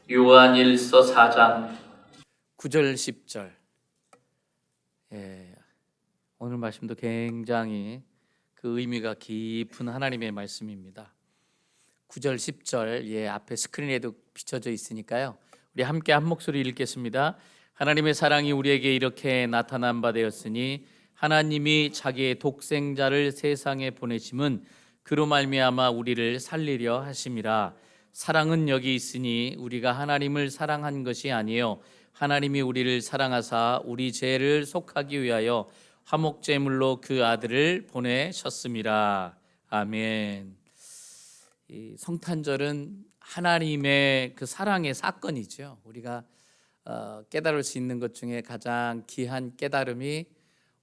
요한일서 4장 9절 10절. 오늘 말씀도 굉장히 그 의미가 깊은 하나님의 말씀입니다. 9절 10절 앞에 스크린에도 비춰져 있으니까요, 우리 함께 한 목소리 읽겠습니다. 하나님의 사랑이 우리에게 이렇게 나타난 바 되었으니 하나님이 자기의 독생자를 세상에 보내심은 그로 말미암아 우리를 살리려 하심이라. 사랑은 여기 있으니 우리가 하나님을 사랑한 것이 아니요 하나님이 우리를 사랑하사 우리 죄를 속하기 위하여 화목제물로 그 아들을 보내셨음이라. 아멘. 이 성탄절은 하나님의 그 사랑의 사건이죠. 우리가 깨달을 수 있는 것 중에 가장 귀한 깨달음이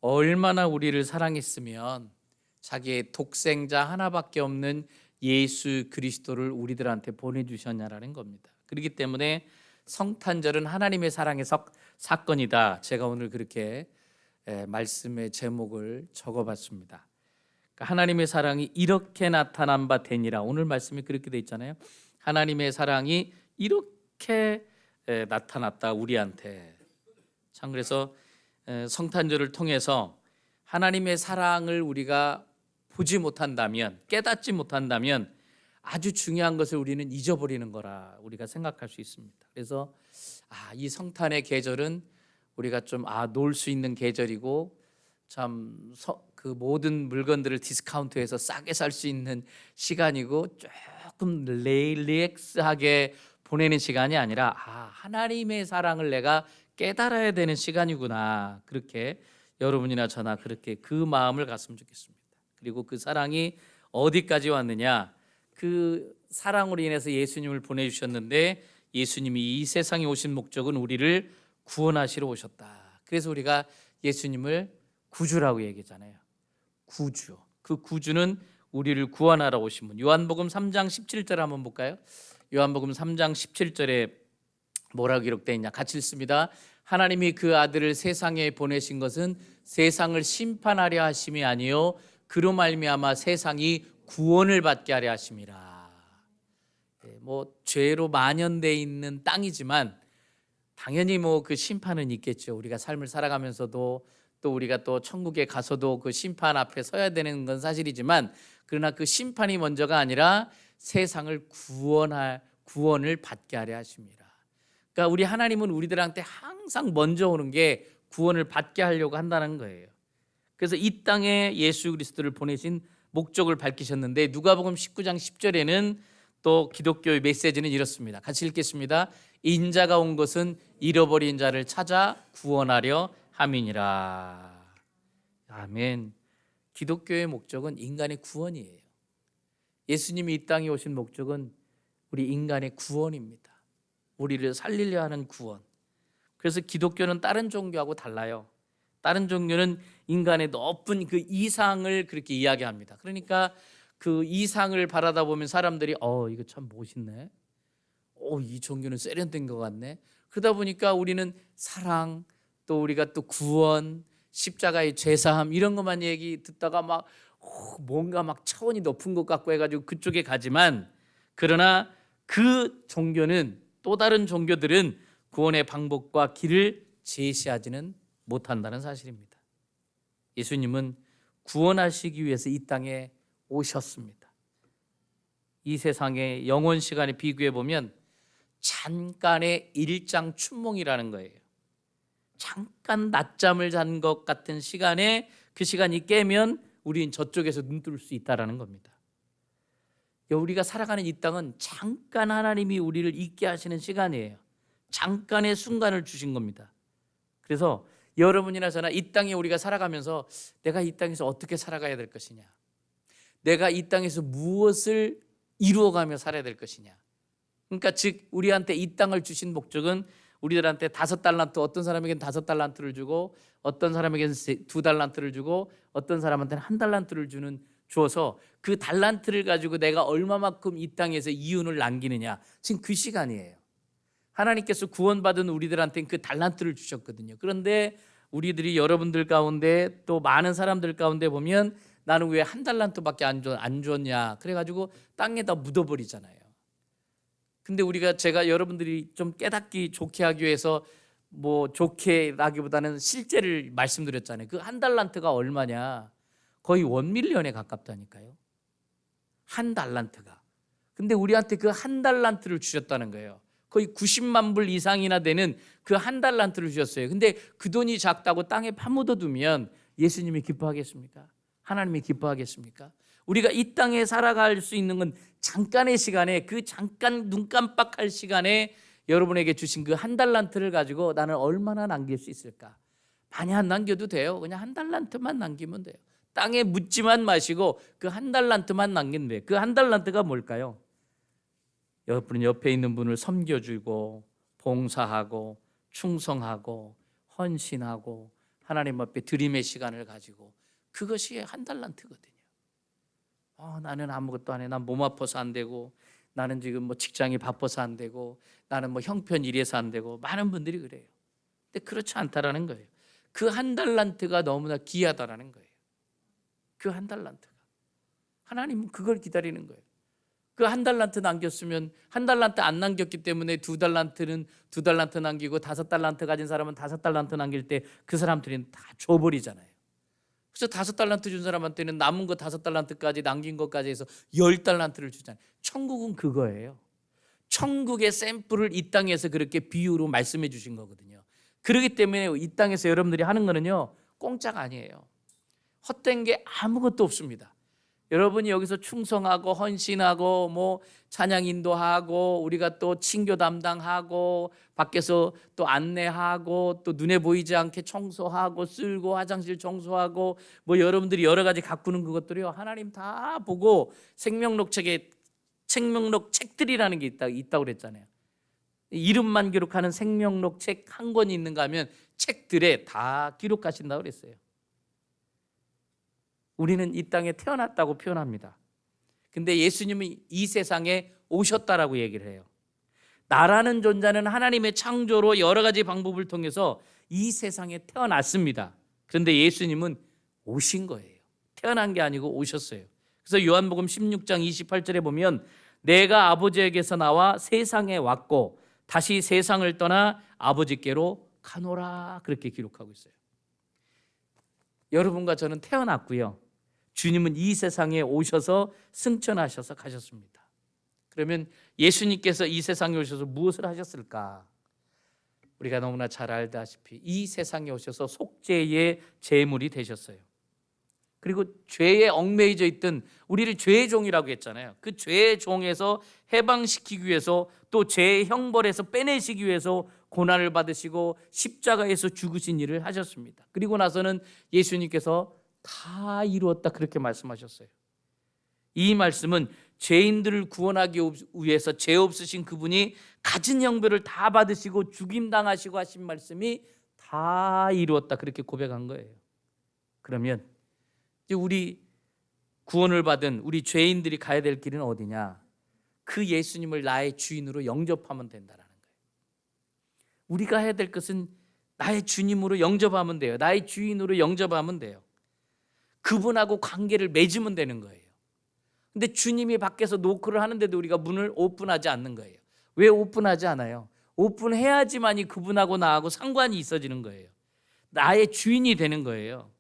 얼마나 우리를 사랑했으면 자기의 독생자 하나밖에 없는 예수 그리스도를 우리들한테 보내주셨냐라는 겁니다. 그렇기 때문에 성탄절은 하나님의 사랑의 사건이다. 제가 오늘 그렇게 말씀의 제목을 적어봤습니다. 그러니까 하나님의 사랑이 이렇게 나타난 바 되니라. 오늘 말씀이 그렇게 돼 있잖아요. 하나님의 사랑이 이렇게 나타났다 우리한테. 참 그래서 성탄절을 통해서 하나님의 사랑을 우리가 보지 못한다면, 깨닫지 못한다면 아주 중요한 것을 우리는 잊어버리는 거라 우리가 생각할 수 있습니다. 그래서 이 성탄의 계절은 우리가 좀 놀 수 있는 계절이고, 참 그 모든 물건들을 디스카운트해서 싸게 살 수 있는 시간이고, 조금 릴렉스하게 보내는 시간이 아니라 하나님의 사랑을 내가 깨달아야 되는 시간이구나, 그렇게 여러분이나 저나 그렇게 그 마음을 갖으면 좋겠습니다. 그리고 그 사랑이 어디까지 왔느냐, 그 사랑으로 인해서 예수님을 보내주셨는데, 예수님이 이 세상에 오신 목적은 우리를 구원하시러 오셨다. 그래서 우리가 예수님을 구주라고 얘기하잖아요. 구주. 그 구주는 우리를 구원하러 오신 분. 요한복음 3장 17절 한번 볼까요? 요한복음 3장 17절에 뭐라고 기록되어 있냐, 같이 읽습니다. 하나님이 그 아들을 세상에 보내신 것은 세상을 심판하려 하심이 아니요 그로 말미암아 세상이 구원을 받게 하려 하심이라. 죄로 만연되어 있는 땅이지만 당연히 그 심판은 있겠죠. 우리가 삶을 살아가면서도 또 우리가 또 천국에 가서도 그 심판 앞에 서야 되는 건 사실이지만, 그러나 그 심판이 먼저가 아니라 세상을 구원을 받게 하려 하십니다. 그러니까 우리 하나님은 우리들한테 항상 먼저 오는 게 구원을 받게 하려고 한다는 거예요. 그래서 이 땅에 예수 그리스도를 보내신 목적을 밝히셨는데, 누가복음 19장 10절에는 또 기독교의 메시지는 이렇습니다. 같이 읽겠습니다. 인자가 온 것은 잃어버린 자를 찾아 구원하려 함이니라. 아멘. 기독교의 목적은 인간의 구원이에요. 예수님이 이 땅에 오신 목적은 우리 인간의 구원입니다. 우리를 살리려 하는 구원. 그래서 기독교는 다른 종교하고 달라요. 다른 종교는 인간의 높은 그 이상을 그렇게 이야기합니다. 그러니까 그 이상을 바라다 보면 사람들이 이거 참 멋있네, 이 종교는 세련된 것 같네. 그러다 보니까 우리는 사랑, 또 우리가 또 구원, 십자가의 죄사함 이런 것만 얘기 듣다가 뭔가 차원이 높은 것 같고 해가지고 그쪽에 가지만, 그러나 그 종교는, 또 다른 종교들은 구원의 방법과 길을 제시하지는 못한다는 사실입니다. 예수님은 구원하시기 위해서 이 땅에 오셨습니다. 이 세상의 영원 시간에 비교해 보면 잠깐의 일장 춘몽이라는 거예요. 잠깐 낮잠을 잔 것 같은 시간에 그 시간이 깨면 우리는 저쪽에서 눈 뜰 수 있다라는 겁니다. 우리가 살아가는 이 땅은 잠깐 하나님이 우리를 있게 하시는 시간이에요. 잠깐의 순간을 주신 겁니다. 그래서 여러분이나 저나 이 땅에 우리가 살아가면서 내가 이 땅에서 어떻게 살아가야 될 것이냐, 내가 이 땅에서 무엇을 이루어가며 살아야 될 것이냐. 그러니까 즉 우리한테 이 땅을 주신 목적은 우리들한테 5달란트, 어떤 사람에게는 5달란트를 주고 어떤 사람에게는 2달란트를 주고 어떤 사람한테는 1달란트를 주어서 그 달란트를 가지고 내가 얼마만큼 이 땅에서 이윤을 남기느냐, 지금 그 시간이에요. 하나님께서 구원받은 우리들한테는 그 달란트를 주셨거든요. 그런데 우리들이, 여러분들 가운데 또 많은 사람들 가운데 보면 나는 왜 1달란트밖에 안 줬냐, 그래가지고 땅에다 묻어버리잖아요. 근데 제가 여러분들이 좀 깨닫기 좋게 하기 위해서 뭐 좋게라기보다는 실제를 말씀드렸잖아요. 그 한 달란트가 얼마냐? 거의 1밀리언에 가깝다니까요. 한 달란트가. 근데 우리한테 그 한 달란트를 주셨다는 거예요. 거의 90만 불 이상이나 되는 그 한 달란트를 주셨어요. 근데 그 돈이 작다고 땅에 파묻어 두면 예수님이 기뻐하겠습니까? 하나님이 기뻐하겠습니까? 우리가 이 땅에 살아갈 수 있는 건 잠깐의 시간에, 그 잠깐 눈 깜빡할 시간에 여러분에게 주신 그 한 달란트를 가지고 나는 얼마나 남길 수 있을까? 많이 안 남겨도 돼요. 그냥 한 달란트만 남기면 돼요. 땅에 묻지만 마시고 그 한 달란트만 남기면 돼요. 그 한 달란트가 뭘까요? 여러분 옆에 있는 분을 섬겨주고 봉사하고 충성하고 헌신하고 하나님 앞에 드림의 시간을 가지고, 그것이 한 달란트거든요. 나는 아무것도 안 해. 난 몸 아파서 안 되고, 나는 지금 뭐 직장이 바빠서 안 되고, 나는 뭐 형편 이래서 안 되고, 많은 분들이 그래요. 근데 그렇지 않다라는 거예요. 그 한 달란트가 너무나 귀하다라는 거예요. 그 한 달란트가. 하나님은 그걸 기다리는 거예요. 그 한 달란트 남겼으면, 한 달란트 안 남겼기 때문에 두 달란트 남기고 5달란트 가진 사람은 5달란트 남길 때 그 사람들은 다 줘버리잖아요. 그래서 5달란트 준 사람한테는 남은 거 5달란트까지 남긴 것까지 해서 10달란트를 주잖아요. 천국은 그거예요. 천국의 샘플을 이 땅에서 그렇게 비유로 말씀해 주신 거거든요. 그렇기 때문에 이 땅에서 여러분들이 하는 거는요, 공짜가 아니에요. 헛된 게 아무것도 없습니다. 여러분이 여기서 충성하고 헌신하고 뭐 찬양 인도하고 우리가 또 친교 담당하고 밖에서 또 안내하고 또 눈에 보이지 않게 청소하고 쓸고 화장실 청소하고 뭐 여러분들이 여러 가지 가꾸는 그것들이요, 하나님 다 보고 생명록 책들이라는 게 있다고 그랬잖아요. 이름만 기록하는 생명록 책 한 권이 있는가 하면 책들에 다 기록하신다고 그랬어요. 우리는 이 땅에 태어났다고 표현합니다. 근데 예수님이 이 세상에 오셨다라고 얘기를 해요. 나라는 존재는 하나님의 창조로 여러 가지 방법을 통해서 이 세상에 태어났습니다. 그런데 예수님은 오신 거예요. 태어난 게 아니고 오셨어요. 그래서 요한복음 16장 28절에 보면 내가 아버지에게서 나와 세상에 왔고 다시 세상을 떠나 아버지께로 가노라, 그렇게 기록하고 있어요. 여러분과 저는 태어났고요, 주님은 이 세상에 오셔서 승천하셔서 가셨습니다. 그러면 예수님께서 이 세상에 오셔서 무엇을 하셨을까? 우리가 너무나 잘 알다시피 이 세상에 오셔서 속죄의 제물이 되셨어요. 그리고 죄에 얽매이져 있던 우리를 죄의 종이라고 했잖아요. 그 죄의 종에서 해방시키기 위해서, 또 죄의 형벌에서 빼내시기 위해서 고난을 받으시고 십자가에서 죽으신 일을 하셨습니다. 그리고 나서는 예수님께서 다 이루었다, 그렇게 말씀하셨어요. 이 말씀은 죄인들을 구원하기 위해서 죄 없으신 그분이 가진 형벌을 다 받으시고 죽임당하시고 하신 말씀이 다 이루었다, 그렇게 고백한 거예요. 그러면 이제 우리 구원을 받은 우리 죄인들이 가야 될 길은 어디냐? 그 예수님을 나의 주인으로 영접하면 된다라는 거예요. 우리가 해야 될 것은 나의 주님으로 영접하면 돼요. 나의 주인으로 영접하면 돼요. 그분하고 관계를 맺으면 되는 거예요. 근데 주님이 밖에서 노크를 하는데도 우리가 문을 오픈하지 않는 거예요. 왜 오픈하지 않아요? 오픈해야지만이 그분하고 나하고 상관이 있어지는 거예요. 나의 주인이 되는 거예요.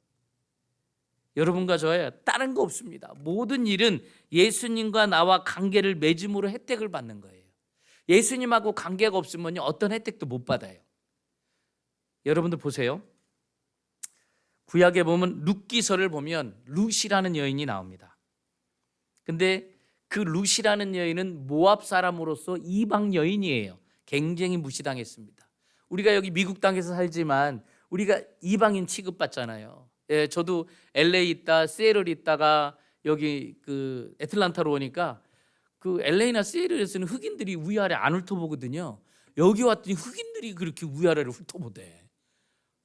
여러분과 저야 다른 거 없습니다. 모든 일은 예수님과 나와 관계를 맺음으로 혜택을 받는 거예요. 예수님하고 관계가 없으면 어떤 혜택도 못 받아요. 여러분들 보세요. 구약에 보면 룻기서를 보면 룻이라는 여인이 나옵니다. 근데 그 룻이라는 여인은 모압 사람으로서 이방 여인이에요. 굉장히 무시당했습니다. 우리가 여기 미국 땅에서 살지만 우리가 이방인 취급받잖아요. 예, 저도 LA 있다 시애틀 있다가 여기 그 애틀란타로 오니까 그 LA나 시애틀에서는 흑인들이 위아래 안 훑어보거든요. 여기 왔더니 흑인들이 그렇게 위아래를 훑어보대.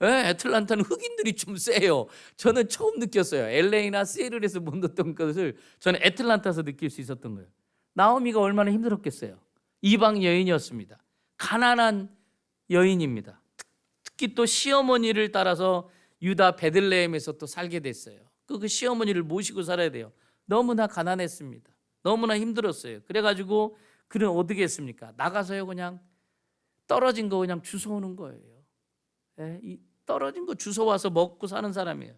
예, 애틀란타는 흑인들이 좀 세요. 저는 처음 느꼈어요. LA나 시애틀에서 못 느꼈던 것을 저는 애틀란타에서 느낄 수 있었던 거예요. 나오미가 얼마나 힘들었겠어요. 이방 여인이었습니다. 가난한 여인입니다. 특히 또 시어머니를 따라서 유다 베들레헴에서 또 살게 됐어요. 그 시어머니를 모시고 살아야 돼요. 너무나 가난했습니다. 너무나 힘들었어요. 그래가지고 그는 어떻게 했습니까? 나가서요 그냥 떨어진 거 그냥 주워오는 거예요. 예, 이 떨어진 거 주워와서 먹고 사는 사람이에요.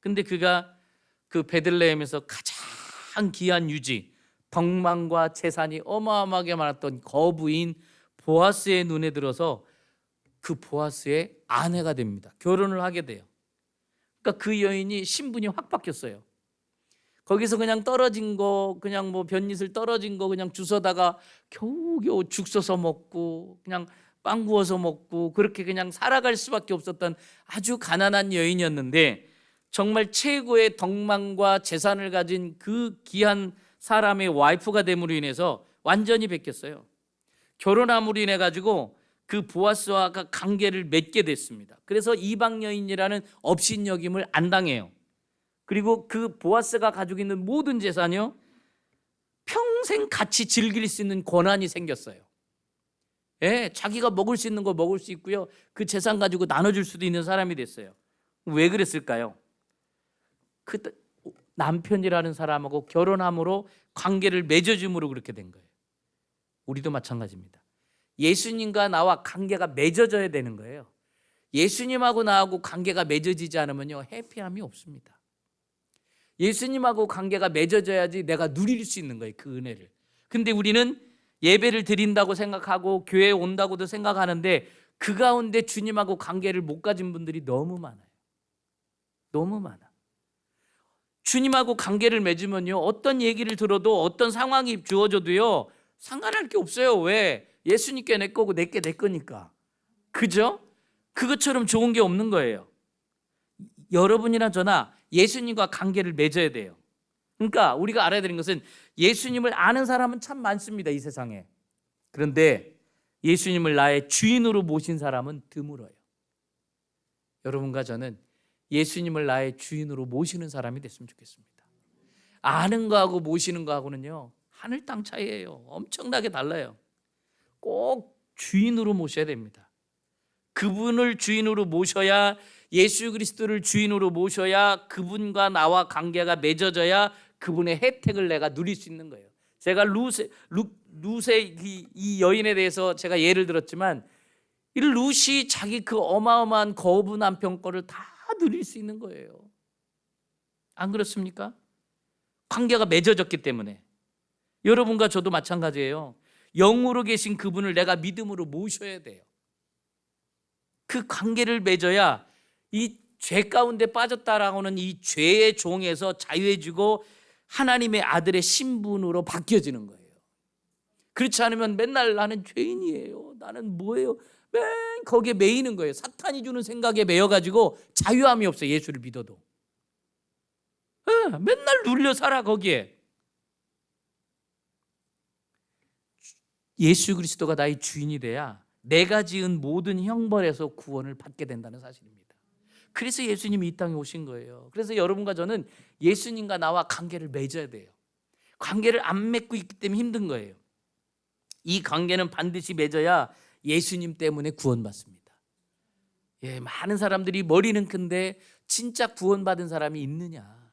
근데 그가 그 베들레헴에서 가장 귀한 유지, 덕망과 재산이 어마어마하게 많았던 거부인 보아스의 눈에 들어서 그 보아스의 아내가 됩니다. 결혼을 하게 돼요. 그러니까 그 여인이 신분이 확 바뀌었어요. 거기서 그냥 떨어진 거, 그냥 뭐 볏잎을 떨어진 거 그냥 주워다가 겨우겨우 죽 써서 먹고 그냥 빵 구워서 먹고 그렇게 그냥 살아갈 수밖에 없었던 아주 가난한 여인이었는데, 정말 최고의 덕망과 재산을 가진 그 귀한 사람의 와이프가 됨으로 인해서 완전히 바뀌었어요. 결혼함으로 인해 가지고 그 보아스와 관계를 맺게 됐습니다. 그래서 이방 여인이라는 업신여김을 안 당해요. 그리고 그 보아스가 가지고 있는 모든 재산이요 평생 같이 즐길 수 있는 권한이 생겼어요. 예, 자기가 먹을 수 있는 거 먹을 수 있고요, 그 재산 가지고 나눠줄 수도 있는 사람이 됐어요. 왜 그랬을까요? 그 남편이라는 사람하고 결혼함으로 관계를 맺어줌으로 그렇게 된 거예요. 우리도 마찬가지입니다. 예수님과 나와 관계가 맺어져야 되는 거예요. 예수님하고 나하고 관계가 맺어지지 않으면요 해피함이 없습니다. 예수님하고 관계가 맺어져야지 내가 누릴 수 있는 거예요, 그 은혜를. 근데 우리는 예배를 드린다고 생각하고 교회에 온다고도 생각하는데 그 가운데 주님하고 관계를 못 가진 분들이 너무 많아요. 너무 많아. 주님하고 관계를 맺으면요 어떤 얘기를 들어도 어떤 상황이 주어져도요 상관할 게 없어요. 왜? 예수님께 내 거고 내게 내 거니까. 그죠? 그것처럼 좋은 게 없는 거예요. 여러분이나 저나 예수님과 관계를 맺어야 돼요. 그러니까 우리가 알아야 되는 것은 예수님을 아는 사람은 참 많습니다, 이 세상에. 그런데 예수님을 나의 주인으로 모신 사람은 드물어요. 여러분과 저는 예수님을 나의 주인으로 모시는 사람이 됐으면 좋겠습니다. 아는 거하고 모시는 거하고는요 하늘 땅 차이예요. 엄청나게 달라요. 꼭 주인으로 모셔야 됩니다. 그분을 주인으로 모셔야, 예수 그리스도를 주인으로 모셔야 그분과 나와 관계가 맺어져야 그분의 혜택을 내가 누릴 수 있는 거예요. 제가 루세 이 여인에 대해서 제가 예를 들었지만 이 룻이 자기 그 어마어마한 거부 남편 거를 다 누릴 수 있는 거예요. 안 그렇습니까? 관계가 맺어졌기 때문에. 여러분과 저도 마찬가지예요. 영으로 계신 그분을 내가 믿음으로 모셔야 돼요. 그 관계를 맺어야 이 죄 가운데 빠졌다라고는 이 죄의 종에서 자유해지고 하나님의 아들의 신분으로 바뀌어지는 거예요. 그렇지 않으면 맨날 나는 죄인이에요, 나는 뭐예요, 맨 거기에 매이는 거예요. 사탄이 주는 생각에 매여가지고 자유함이 없어요. 예수를 믿어도 맨날 눌려 살아 거기에. 예수 그리스도가 나의 주인이 돼야 내가 지은 모든 형벌에서 구원을 받게 된다는 사실입니다. 그래서 예수님이 이 땅에 오신 거예요. 그래서 여러분과 저는 예수님과 나와 관계를 맺어야 돼요. 관계를 안 맺고 있기 때문에 힘든 거예요. 이 관계는 반드시 맺어야 예수님 때문에 구원받습니다. 예, 많은 사람들이 머리는 큰데 진짜 구원받은 사람이 있느냐,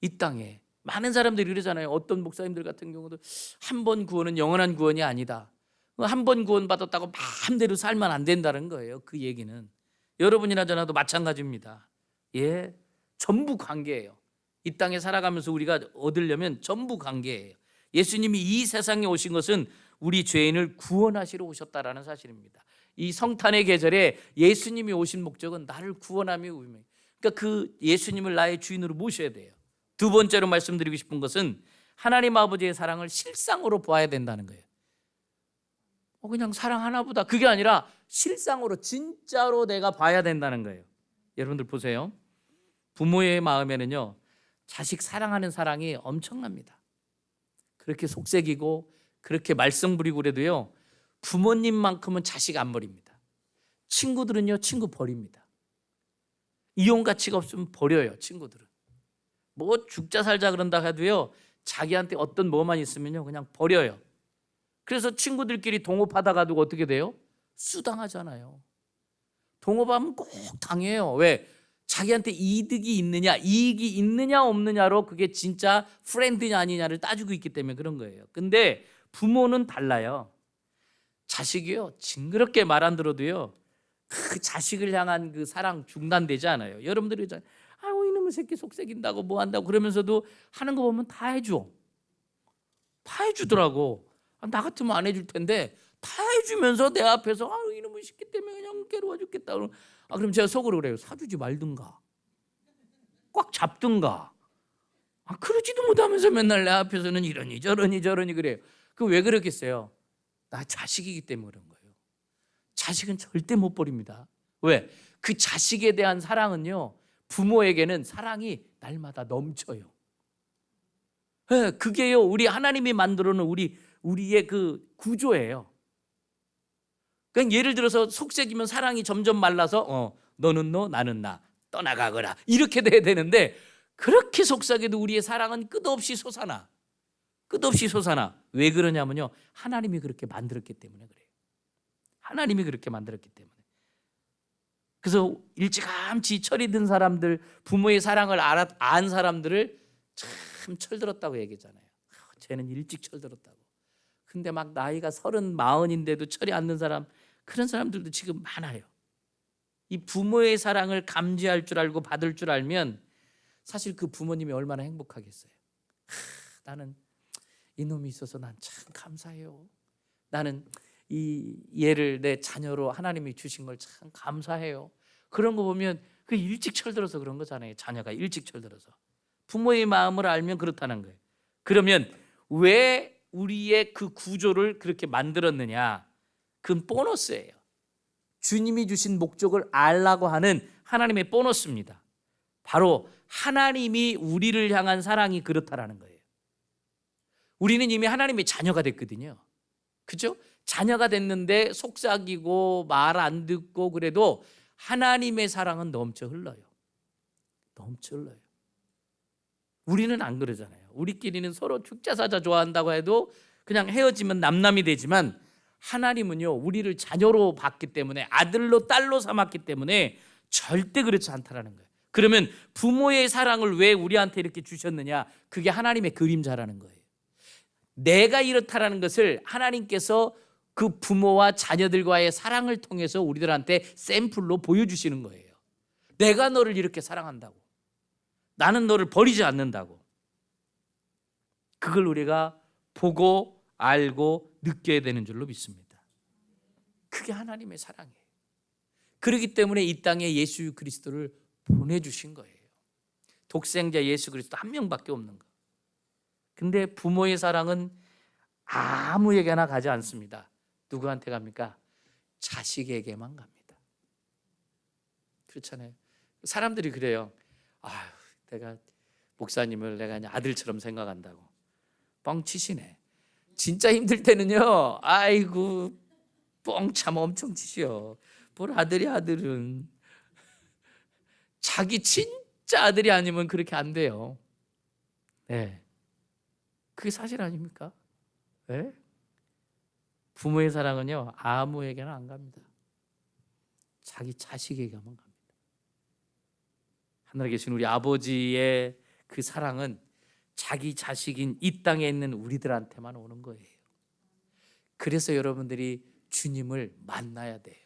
이 땅에. 많은 사람들이 그러잖아요. 어떤 목사님들 같은 경우도 한 번 구원은 영원한 구원이 아니다, 한 번 구원받았다고 마음대로 살면 안 된다는 거예요. 그 얘기는 여러분이나 저나도 마찬가지입니다. 예, 전부 관계예요. 이 땅에 살아가면서 우리가 얻으려면 전부 관계예요. 예수님이 이 세상에 오신 것은 우리 죄인을 구원하시러 오셨다라는 사실입니다. 이 성탄의 계절에 예수님이 오신 목적은 나를 구원하며 우리며, 그러니까 그 예수님을 나의 주인으로 모셔야 돼요. 두 번째로 말씀드리고 싶은 것은 하나님 아버지의 사랑을 실상으로 보아야 된다는 거예요. 그냥 사랑하나 보다, 그게 아니라 실상으로 진짜로 내가 봐야 된다는 거예요. 여러분들 보세요. 부모의 마음에는요 자식 사랑하는 사랑이 엄청납니다. 그렇게 속색이고 그렇게 말썽 부리고 그래도요 부모님만큼은 자식 안 버립니다. 친구들은요 친구 버립니다. 이용 가치가 없으면 버려요. 친구들은 뭐 죽자 살자 그런다 해도요 자기한테 어떤 뭐만 있으면요 그냥 버려요. 그래서 친구들끼리 동업하다가도 어떻게 돼요? 수당하잖아요. 동업하면 꼭 당해요. 왜? 자기한테 이득이 있느냐, 이익이 있느냐 없느냐로 그게 진짜 프렌드냐 아니냐를 따지고 있기 때문에 그런 거예요. 근데 부모는 달라요. 자식이요, 징그럽게 말 안 들어도요, 그 자식을 향한 그 사랑 중단되지 않아요. 여러분들이 그러잖아요. 아우 이놈의 새끼 속색인다고 뭐 한다고 그러면서도 하는 거 보면 다 해줘. 다 해주더라고. 나 같으면 안 해줄 텐데 다 해주면서 내 앞에서 아우 이놈의 새끼 때문에 그냥 괴로워 죽겠다. 그럼 제가 속으로 그래요. 사주지 말든가, 꽉 잡든가. 그러지도 못하면서 맨날 내 앞에서는 이러니 저러니 그래요. 그 왜 그러겠어요? 나 자식이기 때문에 그런 거예요. 자식은 절대 못 버립니다. 왜? 그 자식에 대한 사랑은요, 부모에게는 사랑이 날마다 넘쳐요. 네, 그게요, 우리 하나님이 만들어 놓은 우리의 그 구조예요. 그러니까 예를 들어서 속색이면 사랑이 점점 말라서 너는 너 나는 나 떠나가거라 이렇게 돼야 되는데, 그렇게 속삭여도 우리의 사랑은 끝없이 솟아나. 왜 그러냐면요, 하나님이 그렇게 만들었기 때문에 그래요. 하나님이 그렇게 만들었기 때문에. 그래서 일찌감치 철이 든 사람들, 부모의 사랑을 안 사람들을 참 철들었다고 얘기하잖아요. 쟤는 일찍 철들었다고. 근데 막 나이가 30, 40인데도 철이 안 든 사람, 그런 사람들도 지금 많아요. 이 부모의 사랑을 감지할 줄 알고 받을 줄 알면 사실 그 부모님이 얼마나 행복하겠어요. 나는 이놈이 있어서 난 참 감사해요. 나는 이 얘를 내 자녀로 하나님이 주신 걸 참 감사해요. 그런 거 보면 그 일찍 철들어서 그런 거잖아요. 자녀가 일찍 철들어서. 부모의 마음을 알면 그렇다는 거예요. 그러면 왜 우리의 그 구조를 그렇게 만들었느냐? 그건 보너스예요. 주님이 주신 목적을 알라고 하는 하나님의 보너스입니다. 바로 하나님이 우리를 향한 사랑이 그렇다라는 거예요. 우리는 이미 하나님의 자녀가 됐거든요. 그죠? 자녀가 됐는데 속삭이고 말 안 듣고 그래도 하나님의 사랑은 넘쳐 흘러요. 우리는 안 그러잖아요. 우리끼리는 서로 축자사자 좋아한다고 해도 그냥 헤어지면 남남이 되지만, 하나님은요, 우리를 자녀로 봤기 때문에, 아들로 딸로 삼았기 때문에 절대 그렇지 않다라는 거예요. 그러면 부모의 사랑을 왜 우리한테 이렇게 주셨느냐? 그게 하나님의 그림자라는 거예요. 내가 이렇다라는 것을 하나님께서 그 부모와 자녀들과의 사랑을 통해서 우리들한테 샘플로 보여주시는 거예요. 내가 너를 이렇게 사랑한다고, 나는 너를 버리지 않는다고. 그걸 우리가 보고 알고 느껴야 되는 줄로 믿습니다. 그게 하나님의 사랑이에요. 그렇기 때문에 이 땅에 예수 그리스도를 보내주신 거예요. 독생자 예수 그리스도 한 명밖에 없는 거. 근데 부모의 사랑은 아무에게나 가지 않습니다. 누구한테 갑니까? 자식에게만 갑니다. 그렇잖아요. 사람들이 그래요. 아유, 내가 목사님을 내가 그냥 아들처럼 생각한다고. 뻥치시네. 진짜 힘들 때는요, 아이고 뻥참 엄청 치시오. 뭘 아들은 자기 진짜 아들이 아니면 그렇게 안 돼요. 네, 그게 사실 아닙니까? 네? 부모의 사랑은요, 아무에게나 안 갑니다. 자기 자식에게만 갑니다. 하늘에 계신 우리 아버지의 그 사랑은 자기 자식인 이 땅에 있는 우리들한테만 오는 거예요. 그래서 여러분들이 주님을 만나야 돼요.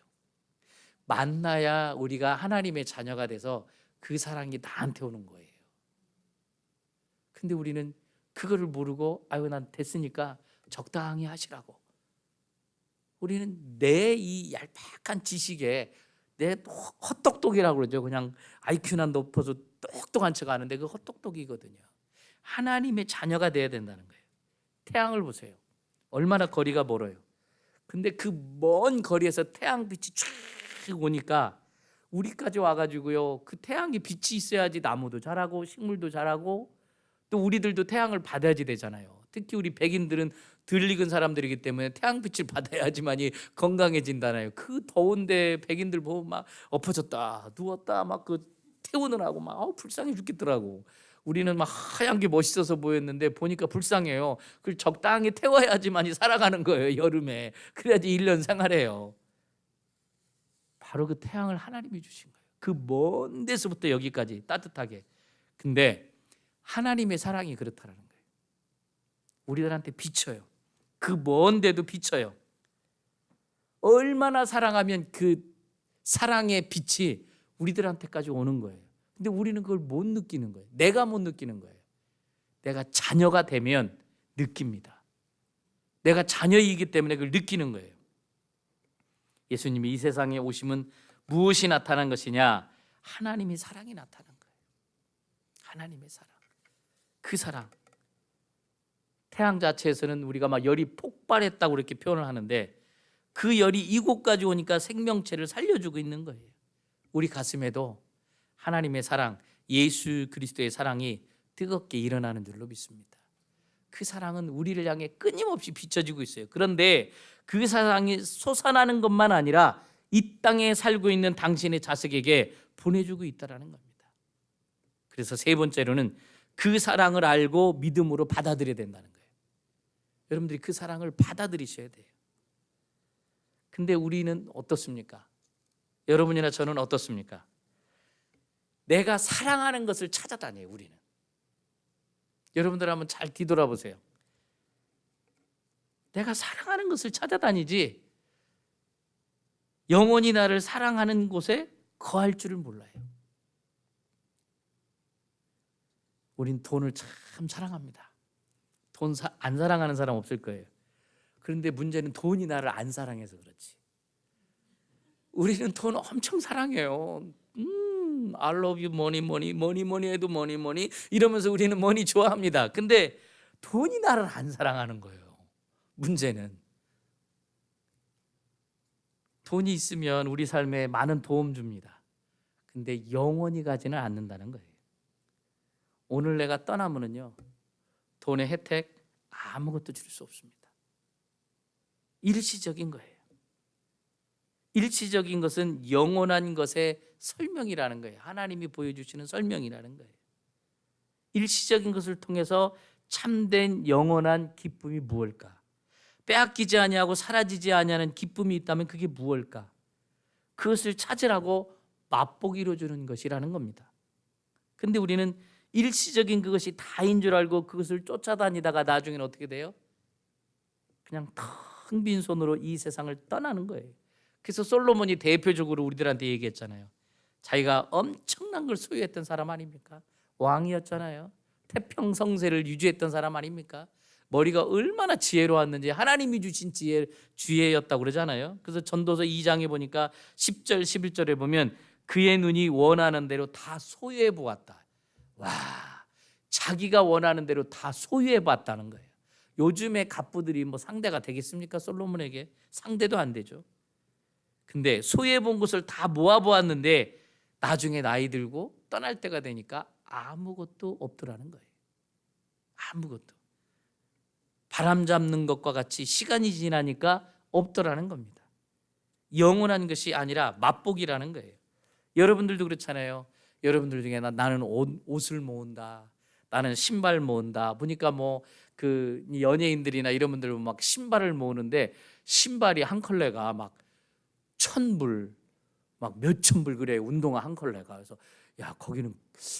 만나야 우리가 하나님의 자녀가 돼서 그 사랑이 나한테 오는 거예요. 근데 우리는 그거를 모르고 아유 난 됐으니까 적당히 하시라고. 우리는 내 이 얄팍한 지식에 내 헛똑똑이라고 그러죠. 그냥 IQ나 높아서 똑똑한 척 하는데 그 헛똑똑이거든요. 하나님의 자녀가 돼야 된다는 거예요. 태양을 보세요. 얼마나 거리가 멀어요. 근데 그 먼 거리에서 태양빛이 쫙 오니까 우리까지 와가지고요, 그 태양이 빛이 있어야지 나무도 자라고 식물도 자라고 또 우리들도 태양을 받아야지 되잖아요. 특히 우리 백인들은 덜 익은 사람들이기 때문에 태양빛을 받아야지만이 건강해진다나요. 그 더운데 백인들 보면 막 엎어졌다 누웠다 막 그 태우느라고 막 불쌍해 죽겠더라고. 우리는 막 하얀 게 멋있어서 보였는데 보니까 불쌍해요. 그걸 적당히 태워야지만이 살아가는 거예요. 여름에 그래야지 1년 생활해요. 바로 그 태양을 하나님이 주신 거예요. 그 먼 데서부터 여기까지 따뜻하게. 근데 하나님의 사랑이 그렇다라는 거예요. 우리들한테 비쳐요. 그 먼 데도 비쳐요. 얼마나 사랑하면 그 사랑의 빛이 우리들한테까지 오는 거예요. 근데 우리는 그걸 못 느끼는 거예요. 내가 못 느끼는 거예요. 내가 자녀가 되면 느낍니다. 내가 자녀이기 때문에 그걸 느끼는 거예요. 예수님이 이 세상에 오심은 무엇이 나타난 것이냐? 하나님의 사랑이 나타난 거예요. 하나님의 사랑. 그 사랑. 태양 자체에서는 우리가 막 열이 폭발했다고 이렇게 표현을 하는데 그 열이 이곳까지 오니까 생명체를 살려주고 있는 거예요. 우리 가슴에도 하나님의 사랑, 예수 그리스도의 사랑이 뜨겁게 일어나는 줄로 믿습니다. 그 사랑은 우리를 향해 끊임없이 비춰지고 있어요. 그런데 그 사랑이 솟아나는 것만 아니라 이 땅에 살고 있는 당신의 자식에게 보내주고 있다는 겁니다. 그래서 세 번째로는 그 사랑을 알고 믿음으로 받아들여야 된다는 거예요. 여러분들이 그 사랑을 받아들이셔야 돼요. 근데 우리는 어떻습니까? 여러분이나 저는 어떻습니까? 내가 사랑하는 것을 찾아다녀요. 우리는. 여러분들 한번 잘 뒤돌아보세요. 내가 사랑하는 것을 찾아다니지 영원히 나를 사랑하는 곳에 거할 줄을 몰라요. 우린 돈을 참 사랑합니다. 돈 안 사랑하는 사람 없을 거예요. 그런데 문제는 돈이 나를 안 사랑해서 그렇지. 우리는 돈 엄청 사랑해요. I love you money money money money 해도 money money 이러면서 우리는 money 좋아합니다. 근데 돈이 나를 안 사랑하는 거예요. 문제는 돈이 있으면 우리 삶에 많은 도움 줍니다. 근데 영원히 가지는 않는다는 거예요. 오늘 내가 떠나면은요 돈의 혜택 아무것도 줄 수 없습니다. 일시적인 거예요. 일시적인 것은 영원한 것의 설명이라는 거예요. 하나님이 보여주시는 설명이라는 거예요. 일시적인 것을 통해서 참된 영원한 기쁨이 무엇일까? 빼앗기지 아니하고 사라지지 아니하는 기쁨이 있다면 그게 무엇일까? 그것을 찾으라고 맛보기로 주는 것이라는 겁니다. 근데 우리는 일시적인 그것이 다인 줄 알고 그것을 쫓아다니다가 나중에는 어떻게 돼요? 그냥 텅 빈 손으로 이 세상을 떠나는 거예요. 그래서 솔로몬이 대표적으로 우리들한테 얘기했잖아요. 자기가 엄청난 걸 소유했던 사람 아닙니까? 왕이었잖아요. 태평성세를 유지했던 사람 아닙니까? 머리가 얼마나 지혜로웠는지 하나님이 주신 지혜였다고 그러잖아요. 그래서 전도서 2장에 보니까 10절 11절에 보면 그의 눈이 원하는 대로 다 소유해 보았다. 와, 자기가 원하는 대로 다 소유해 봤다는 거예요. 요즘의 갑부들이 뭐 상대가 되겠습니까? 솔로몬에게 상대도 안 되죠. 근데 소유해 본 것을 다 모아 보았는데 나중에 나이 들고 떠날 때가 되니까 아무것도 없더라는 거예요. 아무것도. 바람 잡는 것과 같이 시간이 지나니까 없더라는 겁니다. 영원한 것이 아니라 맛보기라는 거예요. 여러분들도 그렇잖아요. 여러분들 중에 나는 옷을 모은다. 나는 신발 모은다. 보니까 뭐 그 연예인들이나 이런 분들 막 신발을 모으는데 신발이 한 컬레가 막 1,000불, 막 몇천 불 그래. 운동화 한 컬레가. 그래서 야, 거기는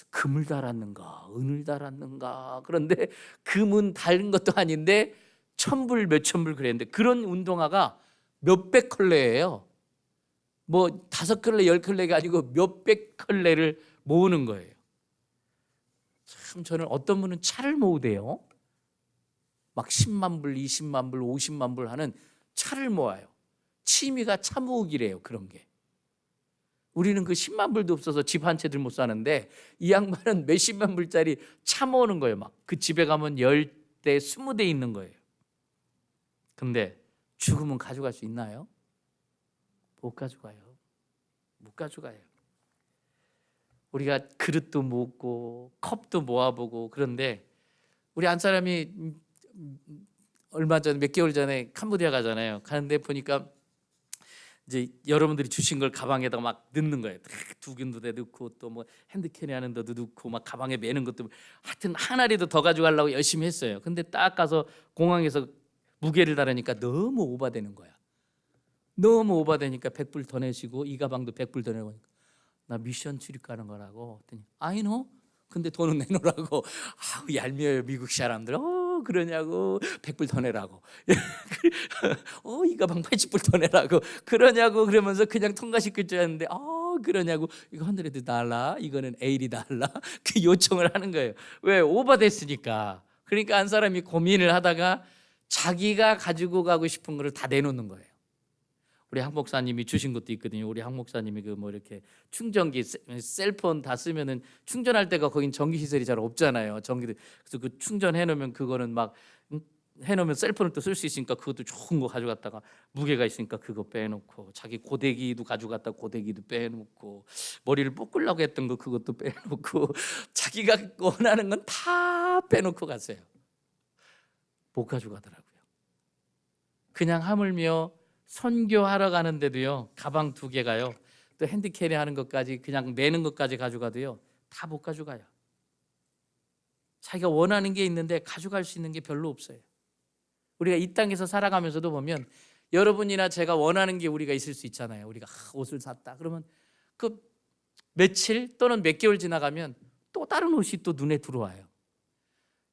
금을 달았는가 은을 달았는가. 그런데 금은 달은 것도 아닌데 1,000불 몇천 불 그랬는데 그런 운동화가 몇백 컬레예요. 뭐 5컬레 10컬레가 아니고 몇백 컬레를 모으는 거예요. 참 저는 어떤 분은 차를 모으대요. 막 10만 불 20만 불 50만 불 하는 차를 모아요. 취미가 차 모으기래요. 그런 게. 우리는 그 10만 불도 없어서 집 한 채들 못 사는데 이 양반은 몇십만 불짜리 차 모으는 거예요. 막 그 집에 가면 10대 20대 있는 거예요. 근데 죽으면 가져갈 수 있나요? 못 가져가요. 못 가져가요. 우리가 그릇도 모으고 컵도 모아보고 그런데 우리 한 사람이 얼마 전에 몇 개월 전에 캄보디아 가잖아요. 가는데 보니까 이제 여러분들이 주신 걸 가방에다가 막 넣는 거예요. 두근두대 넣고 또 뭐 핸드캐리 하는 데도 넣고 막 가방에 매는 것도 하여튼 하나라도 더 가져가려고 열심히 했어요. 근데 딱 가서 공항에서 무게를 다르니까 너무 오바되는 거야. 너무 오바되니까 100불 더 내시고 이 가방도 100불 더 내고 나 미션 출입 가는 거라고 했더니 I know. 근데 돈은 내놓으라고. 아우 얄미워요 미국 사람들. 그러냐고 100불 더 내라고 이 가방 80불 더 내라고 그러냐고 그러면서 그냥 통과시킬 줄 알았는데 그러냐고 이거 $100 이거는 $80 그 요청을 하는 거예요. 왜? 오버됐으니까. 그러니까 한 사람이 고민을 하다가 자기가 가지고 가고 싶은 거를 다 내놓는 거예요. 우리 한 목사님이 주신 것도 있거든요. 우리 한 목사님이 그 뭐 이렇게 충전기 셀폰 다 쓰면은 충전할 때가 거긴 전기 시설이 잘 없잖아요. 전기도 그래서 그 충전해 놓으면 그거는 막 해놓으면 셀폰을 또 쓸 수 있으니까 그것도 좋은 거 가져갔다가 무게가 있으니까 그거 빼놓고 자기 고데기도 가져갔다 고데기도 빼놓고 머리를 볶으려고 했던 거 그것도 빼놓고 자기가 원하는 건 다 빼놓고 갔어요. 못 가져가더라고요. 그냥 하물며 선교하러 가는데도요 가방 2개가요 또 핸드캐리 하는 것까지 그냥 내는 것까지 가져가도요 다 못 가져가요. 자기가 원하는 게 있는데 가져갈 수 있는 게 별로 없어요. 우리가 이 땅에서 살아가면서도 보면 여러분이나 제가 원하는 게 우리가 있을 수 있잖아요. 우리가 옷을 샀다 그러면 그 며칠 또는 몇 개월 지나가면 또 다른 옷이 또 눈에 들어와요.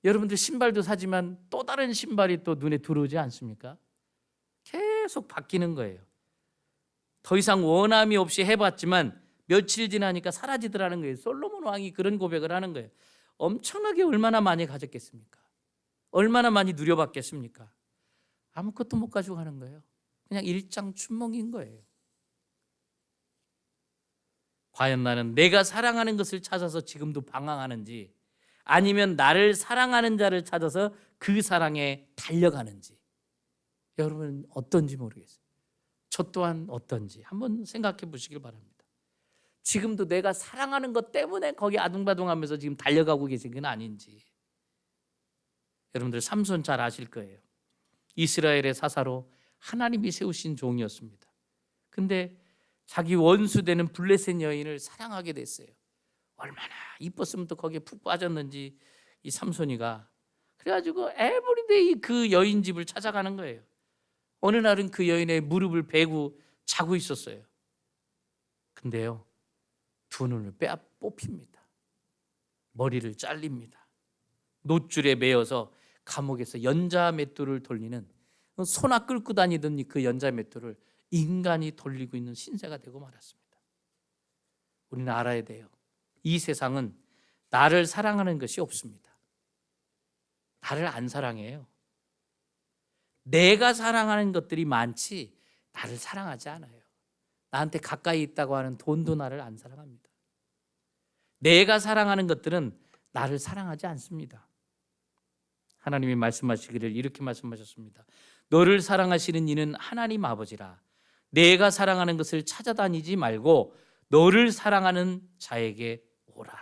여러분들 신발도 사지만 또 다른 신발이 또 눈에 들어오지 않습니까? 계속 바뀌는 거예요. 더 이상 원함이 없이 해봤지만 며칠 지나니까 사라지더라는 거예요. 솔로몬 왕이 그런 고백을 하는 거예요. 엄청나게 얼마나 많이 가졌겠습니까? 얼마나 많이 누려봤겠습니까? 아무것도 못 가지고 가는 거예요. 그냥 일장춘몽인 거예요. 과연 나는 내가 사랑하는 것을 찾아서 지금도 방황하는지 아니면 나를 사랑하는 자를 찾아서 그 사랑에 달려가는지 여러분 어떤지 모르겠어요. 저 또한 어떤지 한번 생각해 보시길 바랍니다. 지금도 내가 사랑하는 것 때문에 거기 아둥바둥하면서 지금 달려가고 계신 건 아닌지. 여러분들 삼손 잘 아실 거예요. 이스라엘의 사사로 하나님이 세우신 종이었습니다. 근데 자기 원수 되는 블레셋 여인을 사랑하게 됐어요. 얼마나 이뻤으면 또 거기에 푹 빠졌는지 이 삼손이가 그래가지고 에브리데이 그 여인 집을 찾아가는 거예요. 어느 날은 그 여인의 무릎을 베고 자고 있었어요. 근데요 2눈을 뽑힙니다. 머리를 잘립니다. 놋줄에 매어서 감옥에서 연자 맷돌을 돌리는 소나 끌고 다니던 그 연자 맷돌을 인간이 돌리고 있는 신세가 되고 말았습니다. 우리는 알아야 돼요. 이 세상은 나를 사랑하는 것이 없습니다. 나를 안 사랑해요. 내가 사랑하는 것들이 많지 나를 사랑하지 않아요. 나한테 가까이 있다고 하는 돈도 나를 안 사랑합니다. 내가 사랑하는 것들은 나를 사랑하지 않습니다. 하나님이 말씀하시기를 이렇게 말씀하셨습니다. 너를 사랑하시는 이는 하나님 아버지라. 내가 사랑하는 것을 찾아다니지 말고 너를 사랑하는 자에게 오라.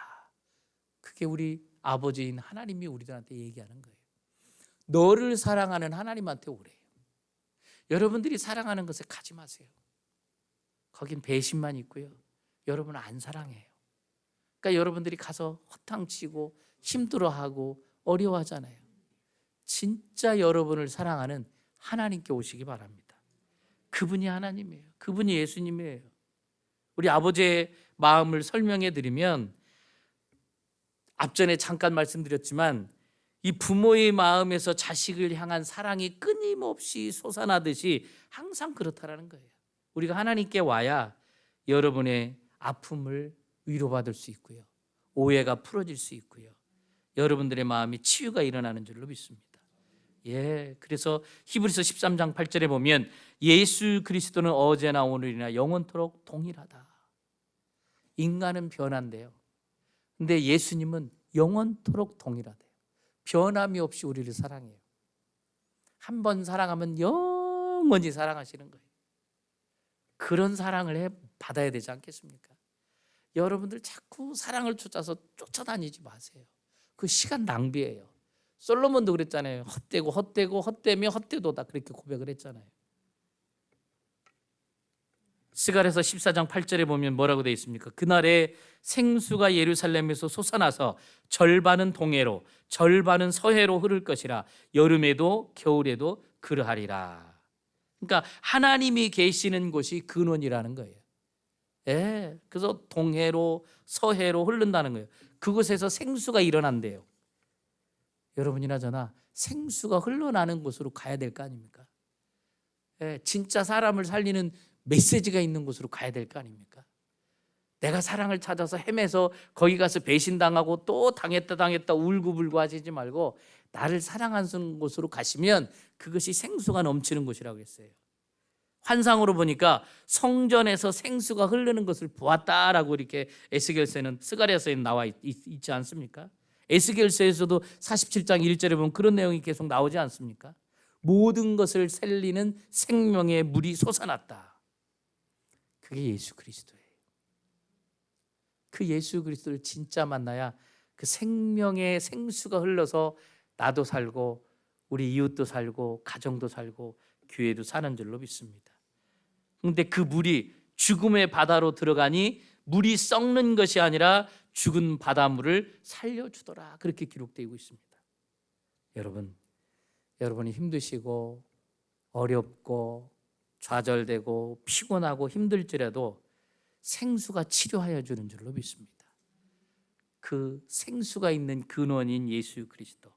그게 우리 아버지인 하나님이 우리들한테 얘기하는 거예요. 너를 사랑하는 하나님한테 오래요. 여러분들이 사랑하는 것에 가지 마세요. 거긴 배신만 있고요. 여러분은 안 사랑해요. 그러니까 여러분들이 가서 허탕치고 힘들어하고 어려워하잖아요. 진짜 여러분을 사랑하는 하나님께 오시기 바랍니다. 그분이 하나님이에요. 그분이 예수님이에요. 우리 아버지의 마음을 설명해 드리면 앞전에 잠깐 말씀드렸지만 이 부모의 마음에서 자식을 향한 사랑이 끊임없이 솟아나듯이 항상 그렇다라는 거예요. 우리가 하나님께 와야 여러분의 아픔을 위로받을 수 있고요. 오해가 풀어질 수 있고요. 여러분들의 마음이 치유가 일어나는 줄로 믿습니다. 그래서 히브리서 13장 8절에 보면 예수 그리스도는 어제나 오늘이나 영원토록 동일하다. 인간은 변한대요. 근데 예수님은 영원토록 동일하대요. 변함이 없이 우리를 사랑해요. 한 번 사랑하면 영원히 사랑하시는 거예요. 그런 사랑을 받아야 되지 않겠습니까? 여러분들 자꾸 사랑을 쫓아서 쫓아다니지 마세요. 그 시간 낭비예요. 솔로몬도 그랬잖아요. 헛되며 헛되도다 그렇게 고백을 했잖아요. 스가랴서 14장 8절에 보면 뭐라고 되어 있습니까? 그날에 생수가 예루살렘에서 솟아나서 절반은 동해로 절반은 서해로 흐를 것이라. 여름에도 겨울에도 그러하리라. 그러니까 하나님이 계시는 곳이 근원이라는 거예요. 그래서 동해로 서해로 흐른다는 거예요. 그곳에서 생수가 일어난대요. 여러분이나 저나 생수가 흘러나는 곳으로 가야 될 거 아닙니까? 예, 진짜 사람을 살리는 메시지가 있는 곳으로 가야 될 거 아닙니까? 내가 사랑을 찾아서 헤매서 거기 가서 배신당하고 또 당했다 울고불고 하시지 말고 나를 사랑하는 곳으로 가시면 그것이 생수가 넘치는 곳이라고 했어요. 환상으로 보니까 성전에서 생수가 흐르는 것을 보았다라고 이렇게 에스겔서에는 스가랴서에 나와 있지 않습니까? 에스겔서에서도 47장 1절에 보면 그런 내용이 계속 나오지 않습니까? 모든 것을 살리는 생명의 물이 솟아났다. 그게 예수 그리스도예요. 그 예수 그리스도를 진짜 만나야 그 생명의 생수가 흘러서 나도 살고 우리 이웃도 살고 가정도 살고 교회도 사는 줄로 믿습니다. 그런데 그 물이 죽음의 바다로 들어가니 물이 썩는 것이 아니라 죽은 바닷물을 살려주더라. 그렇게 기록되고 있습니다. 여러분이 힘드시고 어렵고 좌절되고 피곤하고 힘들지라도 생수가 치료하여 주는 줄로 믿습니다. 그 생수가 있는 근원인 예수 그리스도,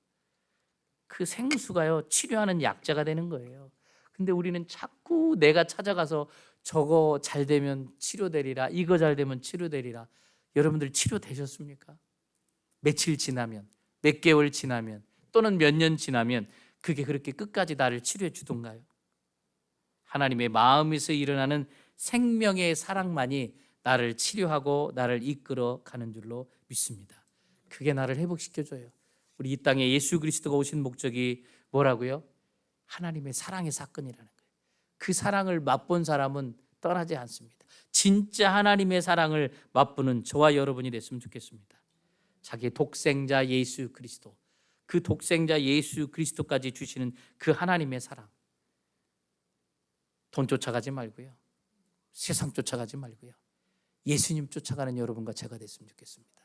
그 생수가요 치료하는 약자가 되는 거예요. 근데 우리는 자꾸 내가 찾아가서 저거 잘 되면 치료되리라, 이거 잘 되면 치료되리라. 여러분들 치료되셨습니까? 며칠 지나면, 몇 개월 지나면, 또는 몇 년 지나면 그게 그렇게 끝까지 나를 치료해 주던가요? 하나님의 마음에서 일어나는 생명의 사랑만이 나를 치료하고 나를 이끌어 가는 줄로 믿습니다. 그게 나를 회복시켜줘요. 우리 이 땅에 예수 그리스도가 오신 목적이 뭐라고요? 하나님의 사랑의 사건이라는 거예요. 그 사랑을 맛본 사람은 떠나지 않습니다. 진짜 하나님의 사랑을 맛보는 저와 여러분이 됐으면 좋겠습니다. 자기 독생자 예수 그리스도, 그 독생자 예수 그리스도까지 주시는 그 하나님의 사랑, 돈 쫓아가지 말고요, 세상 쫓아가지 말고요, 예수님 쫓아가는 여러분과 제가 됐으면 좋겠습니다.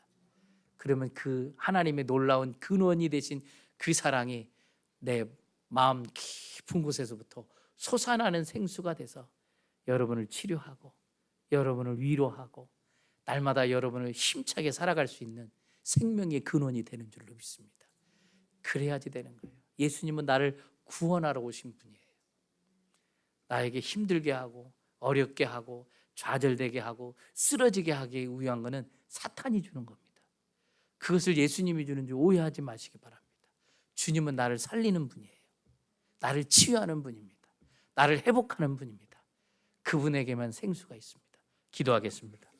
그러면 그 하나님의 놀라운 근원이 되신 그 사랑이 내 마음 깊은 곳에서부터 솟아나는 생수가 돼서 여러분을 치료하고 여러분을 위로하고 날마다 여러분을 힘차게 살아갈 수 있는 생명의 근원이 되는 줄로 믿습니다. 그래야지 되는 거예요. 예수님은 나를 구원하러 오신 분이에요. 나에게 힘들게 하고 어렵게 하고 좌절되게 하고 쓰러지게 하기 위한 것은 사탄이 주는 겁니다. 그것을 예수님이 주는 줄 오해하지 마시기 바랍니다. 주님은 나를 살리는 분이에요. 나를 치유하는 분입니다. 나를 회복하는 분입니다. 그분에게만 생수가 있습니다. 기도하겠습니다.